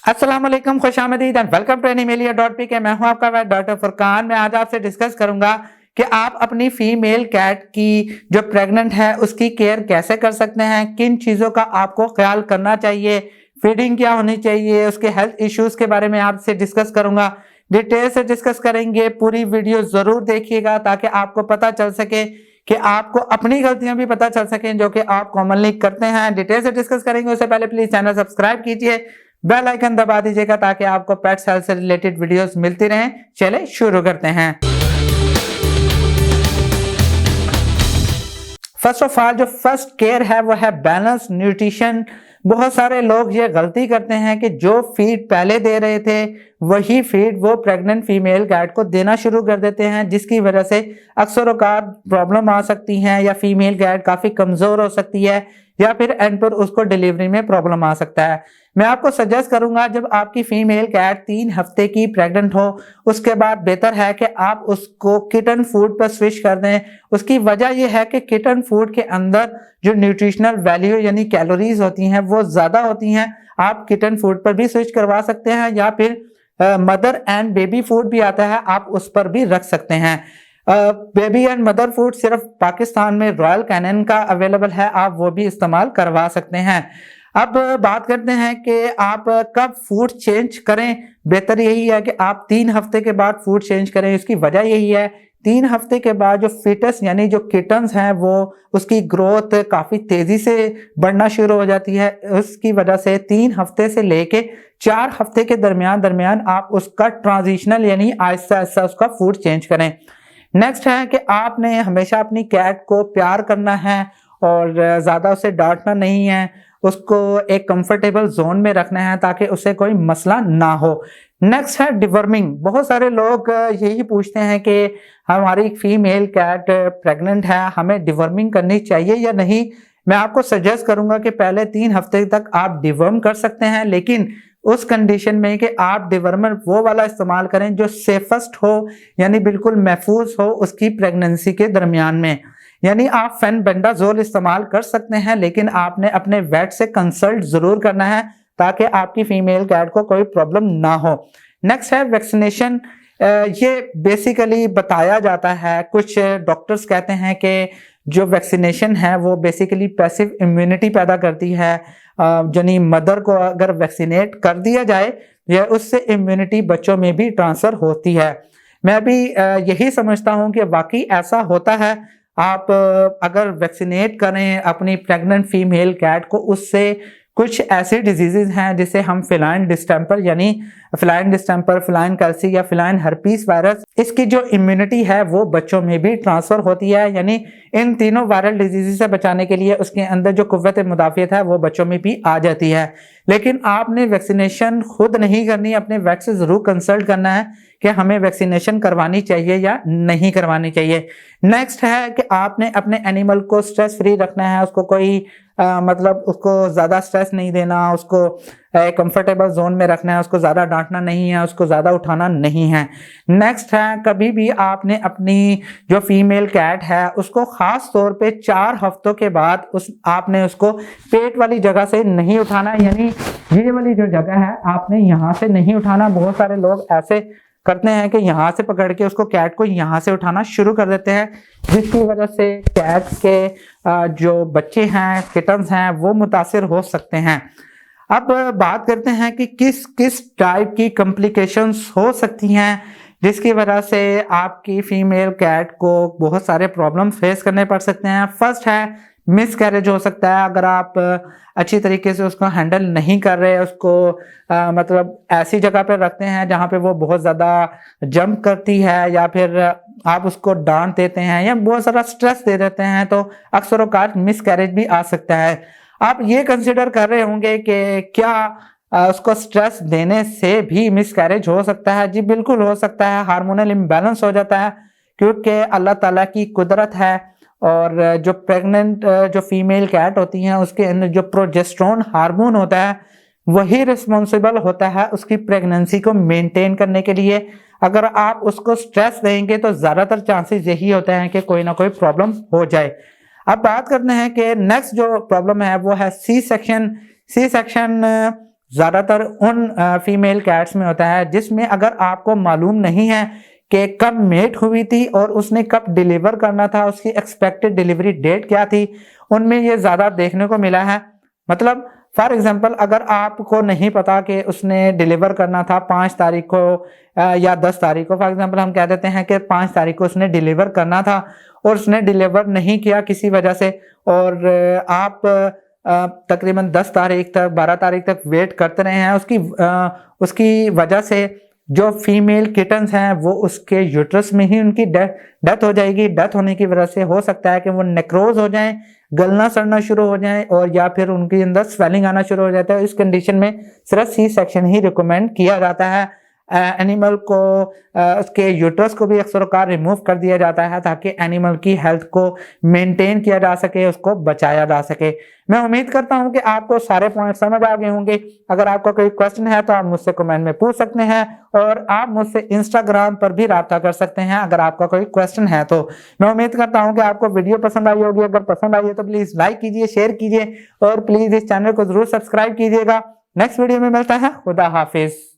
अस्सलाम वालेकुम, खुशामदीद and welcome to एनिमेलिया.pk। मैं हूं आपका वेट डॉक्टर फुरकान। मैं आज आपसे डिस्कस करूंगा कि आप अपनी फीमेल कैट की जो प्रेग्नेंट है उसकी केयर कैसे कर सकते हैं, किन चीज़ों का आपको ख्याल करना चाहिए, फीडिंग क्या होनी चाहिए, उसके हेल्थ इश्यूज के बारे में आपसे डिस्कस करूंगा। डिटेल से डिस्कस करेंगे, पूरी वीडियो जरूर देखिएगा ताकि आपको पता चल सके कि आपको अपनी गलतियां भी पता चल सकें जो कि आप कॉमनली करते हैं। डिटेल से डिस्कस करेंगे, उससे पहले प्लीज चैनल सब्सक्राइब कीजिए, बेल आइकन दबा दीजिएगा ताकि आपको पेट्स हेल्थ से रिलेटेड वीडियोस मिलती रहें। चले शुरू करते हैं। फर्स्ट ऑफ ऑल जो फर्स्ट केयर है वो है बैलेंस न्यूट्रिशन। बहुत सारे लोग ये गलती करते हैं कि जो फीड पहले दे रहे थे वही फीड वो प्रेग्नेंट फीमेल कैट को देना शुरू कर देते हैं, जिसकी वजह से अक्सर औकात प्रॉब्लम आ सकती है या फीमेल कैट काफी कमजोर हो सकती है या फिर एंड पर उसको डिलीवरी में प्रॉब्लम आ सकता है। मैं आपको सजेस्ट करूंगा जब आपकी फीमेल कैट 3 हफ्ते की प्रेग्नेंट हो उसके बाद बेहतर है कि आप उसको किटन फूड पर स्विच कर दें। उसकी वजह यह है कि किटन फूड के अंदर जो न्यूट्रिशनल वैल्यू यानी कैलोरीज होती हैं वो ज्यादा होती हैं। आप किटन फूड पर भी स्विच करवा सकते हैं या फिर मदर एंड बेबी फूड भी आता है, आप उस पर भी रख सकते हैं। बेबी एंड मदर फूड सिर्फ पाकिस्तान में रॉयल कैनन का अवेलेबल है, आप वो भी इस्तेमाल करवा सकते हैं। अब बात करते हैं कि आप कब फूड चेंज करें। बेहतर यही है कि आप 3 हफ्ते के बाद फूड चेंज करें। इसकी वजह यही है 3 हफ्ते के बाद जो फिटस यानी जो किटन्स हैं वो उसकी ग्रोथ काफी तेजी से बढ़ना शुरू हो जाती है। उसकी वजह से 3 हफ्ते से लेके 4 हफ्ते के दरमियान आप उसका ट्रांजिशनल यानी आहिस्ता आहिस्ता उसका फूड चेंज करें। नेक्स्ट है कि आपने हमेशा अपनी कैट को प्यार करना है और ज्यादा उसे डांटना नहीं है, उसको एक कंफर्टेबल जोन में रखना है ताकि उसे कोई मसला ना हो। नेक्स्ट है डिवर्मिंग। बहुत सारे लोग यही पूछते हैं कि हमारी फीमेल कैट प्रेग्नेंट है, हमें डिवर्मिंग करनी चाहिए या नहीं। मैं आपको सजेस्ट करूंगा कि पहले 3 हफ्ते तक आप डिवर्म कर सकते हैं, लेकिन उस कंडीशन में कि आप डिवर्मर वो वाला इस्तेमाल करें जो सेफेस्ट हो यानी बिल्कुल महफूज हो उसकी प्रेगनेंसी के दरमियान में। यानी आप फेनबेंडाजोल इस्तेमाल कर सकते हैं, लेकिन आपने अपने वेट से कंसल्ट जरूर करना है ताकि आपकी फीमेल कैट को कोई प्रॉब्लम ना हो। नेक्स्ट है वैक्सीनेशन। ये बेसिकली बताया जाता है, कुछ डॉक्टर्स कहते हैं कि जो वैक्सीनेशन है वो बेसिकली पैसिव इम्यूनिटी पैदा करती है। यानी मदर को अगर वैक्सीनेट कर दिया जाए या उससे इम्यूनिटी बच्चों में भी ट्रांसफर होती है। मैं भी यही समझता हूँ कि वाकई ऐसा होता है। आप अगर वैक्सीनेट करें अपनी प्रेग्नेंट फीमेल कैट को, उससे कुछ ऐसी डिजीजेज हैं जिसे हम फिलाइन डिस्टेंपर यानी फिलाइन कैल्सी या फिलाइन हर्पीस वायरस, इसकी जो इम्यूनिटी है वो बच्चों में भी ट्रांसफर होती है। यानी इन तीनों वायरल डिजीज से बचाने के लिए उसके अंदर जो कुव्वत मुदाफियत है वो बच्चों में भी आ जाती है। लेकिन आपने वैक्सीनेशन खुद नहीं करनी, अपने वेट से जरूर कंसल्ट करना है कि हमें वैक्सीनेशन करवानी चाहिए या नहीं करवानी चाहिए। नेक्स्ट है कि आपने अपने एनिमल को स्ट्रेस फ्री रखना है, उसको कोई मतलब उसको ज्यादा स्ट्रेस नहीं देना, उसको कंफर्टेबल जोन में रखना है, उसको ज्यादा डांटना नहीं है, उसको ज्यादा उठाना नहीं है। नेक्स्ट है कभी भी आपने अपनी जो फीमेल कैट है उसको खास तौर पे 4 हफ्तों के बाद आपने उसको पेट वाली जगह से नहीं उठाना, यानी ये वाली जो जगह है आपने यहाँ से नहीं उठाना। बहुत सारे लोग ऐसे करते हैं कि यहाँ से पकड़ के उसको कैट को यहाँ से उठाना शुरू कर देते हैं, जिसकी वजह से कैट के जो बच्चे हैं, किटन्स हैं, वो मुतासिर हो सकते हैं। अब बात करते हैं कि किस किस टाइप की कॉम्प्लिकेशंस हो सकती हैं जिसकी वजह से आपकी फीमेल कैट को बहुत सारे प्रॉब्लम फेस करने पड़ सकते हैं। फर्स्ट है मिस कैरेज हो सकता है। अगर आप अच्छी तरीके से उसको हैंडल नहीं कर रहे, उसको मतलब ऐसी जगह पर रखते हैं जहाँ पे वो बहुत ज़्यादा जंप करती है या फिर आप उसको डांट देते हैं या बहुत सारा स्ट्रेस दे देते हैं, तो अक्सर औकात मिस कैरेज भी आ सकता है। आप ये कंसिडर कर रहे होंगे कि क्या उसको स्ट्रेस देने से भी मिस कैरेज हो सकता है? जी बिल्कुल हो सकता है। हार्मोनल इम्बैलेंस हो जाता है, क्योंकि अल्लाह ताला की कुदरत है और जो प्रेग्नेंट जो फीमेल कैट होती हैं उसके अंदर जो प्रोजेस्टेरोन हार्मोन होता है वही रिस्पॉन्सिबल होता है उसकी प्रेगनेंसी को मेंटेन करने के लिए। अगर आप उसको स्ट्रेस देंगे तो ज्यादातर चांसेस यही होते हैं कि कोई ना कोई प्रॉब्लम हो जाए। अब बात करते हैं कि नेक्स्ट जो प्रॉब्लम है वो है सी सेक्शन। सी सेक्शन ज़्यादातर उन फीमेल कैट्स में होता है जिसमें अगर आपको मालूम नहीं है कि कब मेट हुई थी और उसने कब डिलीवर करना था, उसकी एक्सपेक्टेड डिलीवरी डेट क्या थी, उनमें ये ज़्यादा देखने को मिला है। मतलब फॉर एग्जांपल अगर आपको नहीं पता कि उसने डिलीवर करना था 5 तारीख को या 10 तारीख को, फॉर एग्जांपल हम कह देते हैं कि 5 तारीख को उसने डिलीवर करना था और उसने डिलीवर नहीं किया किसी वजह से, और आप तकरीबन 10 तारीख तक 12 तारीख तक वेट करते रहे हैं, उसकी वजह से जो फीमेल किटन्स हैं वो उसके यूट्रस में ही उनकी डेथ हो जाएगी। डेथ होने की वजह से हो सकता है कि वो नेक्रोज हो जाएं, गलना सड़ना शुरू हो जाएं, और या फिर उनके अंदर स्वेलिंग आना शुरू हो जाता है। इस कंडीशन में सिर्फ सी सेक्शन ही रिकमेंड किया जाता है। एनिमल को उसके यूट्रस को भी अक्सर औक़ात रिमूव कर दिया जाता है ताकि एनिमल की हेल्थ को मेंटेन किया जा सके, उसको बचाया जा सके। मैं उम्मीद करता हूं कि आपको सारे पॉइंट समझ आ गए होंगे। अगर आपका कोई क्वेश्चन है तो आप मुझसे कमेंट में पूछ सकते हैं, और आप मुझसे इंस्टाग्राम पर भी राब्ता कर सकते हैं अगर आपका कोई क्वेश्चन है तो। मैं उम्मीद करता हूं कि आपको वीडियो पसंद आई होगी। अगर पसंद आई है तो प्लीज लाइक कीजिए, शेयर कीजिए, और प्लीज इस चैनल को जरूर सब्सक्राइब कीजिएगा। नेक्स्ट वीडियो में मिलता है। खुदा हाफिज।